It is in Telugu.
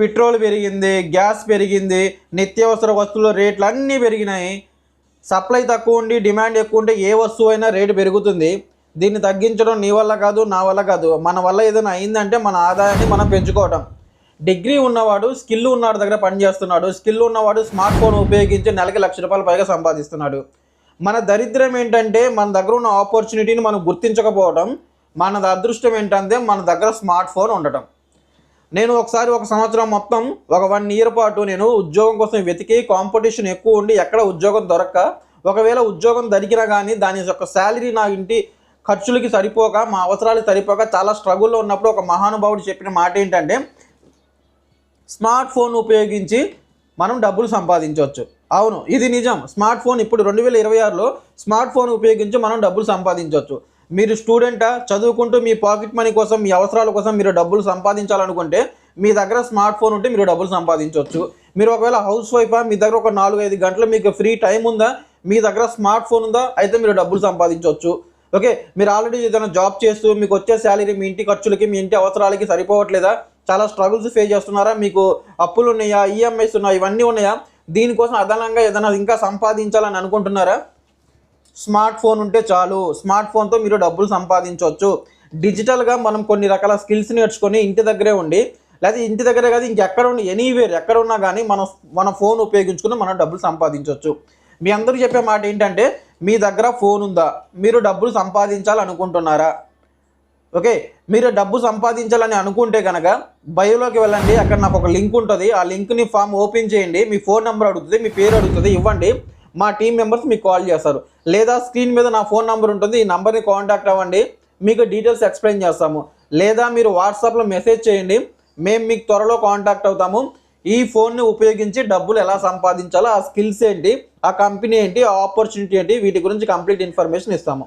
పెట్రోల్ పెరిగింది, గ్యాస్ పెరిగింది, నిత్యావసర వస్తువుల రేట్లు అన్నీ పెరిగినాయి. సప్లై తక్కువ ఉండి డిమాండ్ ఎక్కువ ఉంటే ఏ వస్తువు అయినా రేటు పెరుగుతుంది. దీన్ని తగ్గించడం నీ వల్ల కాదు, నా వల్ల కాదు. మన వల్ల ఏదైనా అయిందంటే మన ఆదాయాన్ని మనం పెంచుకోవడం. డిగ్రీ ఉన్నవాడు స్కిల్ ఉన్నవాడి దగ్గర పనిచేస్తున్నాడు. స్కిల్ ఉన్నవాడు స్మార్ట్ ఫోన్ ఉపయోగించి నెలకి ₹1,00,000 పైగా సంపాదిస్తున్నాడు. మన దరిద్రం ఏంటంటే మన దగ్గర ఉన్న ఆపర్చునిటీని మనం గుర్తించకపోవడం. మన అదృష్టం ఏంటంటే మన దగ్గర స్మార్ట్ ఫోన్ ఉండటం. నేను ఒకసారి ఒక సంవత్సరం మొత్తం ఒక 1 ఇయర్ పాటు నేను ఉద్యోగం కోసం వెతికి కాంపిటీషన్ ఎక్కువ ఉండి ఎక్కడ ఉద్యోగం దొరక్క, ఒకవేళ ఉద్యోగం దొరికినా కానీ దాని యొక్క శాలరీ నా ఇంటి ఖర్చులకి సరిపోక, మా అవసరాలకు సరిపోక చాలా స్ట్రగుల్లో ఉన్నప్పుడు ఒక మహానుభావుడు చెప్పిన మాట ఏంటంటే, స్మార్ట్ ఫోన్ ఉపయోగించి మనం డబ్బులు సంపాదించవచ్చు. అవును, ఇది నిజం. స్మార్ట్ ఫోన్ ఇప్పుడు 2026లో స్మార్ట్ ఫోన్ ఉపయోగించి మనం డబ్బులు సంపాదించవచ్చు. మీరు స్టూడెంటా, చదువుకుంటూ మీ పాకెట్ మనీ కోసం, మీ అవసరాల కోసం మీరు డబ్బులు సంపాదించాలనుకుంటే మీ దగ్గర స్మార్ట్ ఫోన్ ఉంటే మీరు డబ్బులు సంపాదించవచ్చు. మీరు ఒకవేళ హౌస్ వైఫా, మీ దగ్గర ఒక 4-5 గంటలు మీకు ఫ్రీ టైం ఉందా, మీ దగ్గర స్మార్ట్ ఫోన్ ఉందా, అయితే మీరు డబ్బులు సంపాదించవచ్చు. ఓకే, మీరు ఆల్రెడీ ఏదైనా జాబ్ చేస్తూ మీకు వచ్చే శాలరీ మీ ఇంటి ఖర్చులకి, మీ ఇంటి అవసరాలకి సరిపోవట్లేదా, చాలా స్ట్రగుల్స్ ఫేస్ చేస్తున్నారా, మీకు అప్పులు ఉన్నాయా, ఈఎంఐస్ ఉన్నాయా, ఇవన్నీ ఉన్నాయా, దీనికోసం అదనంగా ఏదైనా ఇంకా సంపాదించాలని అనుకుంటున్నారా? స్మార్ట్ ఫోన్ ఉంటే చాలు. స్మార్ట్ ఫోన్తో మీరు డబ్బులు సంపాదించవచ్చు. డిజిటల్గా మనం కొన్ని రకాల స్కిల్స్ నేర్చుకొని ఇంటి దగ్గరే ఉండి, లేకపోతే ఇంటి దగ్గరే కాదు ఇంకెక్కడ ఉండి ఎనీవేర్ ఎక్కడ ఉన్నా కానీ మన ఫోన్ ఉపయోగించుకుని మనం డబ్బులు సంపాదించవచ్చు. మీ అందరూ చెప్పే మాట ఏంటంటే, మీ దగ్గర ఫోన్ ఉందా, మీరు డబ్బులు సంపాదించాలనుకుంటున్నారా? ఓకే, మీరు డబ్బు సంపాదించాలని అనుకుంటే కనుక బయోలోకి వెళ్ళండి. అక్కడ నాకు ఒక లింక్ ఉంటుంది. ఆ లింక్ని ఫామ్ ఓపెన్ చేయండి. మీ ఫోన్ నెంబర్ అడుగుతుంది, మీ పేరు అడుగుతుంది, ఇవ్వండి. మా టీం మెంబర్స్ మీకు కాల్ చేస్తారు. లేదా స్క్రీన్ మీద నా ఫోన్ నెంబర్ ఉంటుంది, ఈ నెంబర్ని కాంటాక్ట్ అవ్వండి, మీకు డీటెయిల్స్ ఎక్స్ప్లెయిన్ చేస్తాము. లేదా మీరు వాట్సాప్లో మెసేజ్ చేయండి, మేము మీకు త్వరలో కాంటాక్ట్ అవుతాము. ఈ ఫోన్ని ఉపయోగించి డబ్బులు ఎలా సంపాదించాలో, ఆ స్కిల్స్ ఏంటి, ఆ కంపెనీ ఏంటి, ఆ ఆపర్చునిటీ ఏంటి, వీటి గురించి కంప్లీట్ ఇన్ఫర్మేషన్ ఇస్తాము.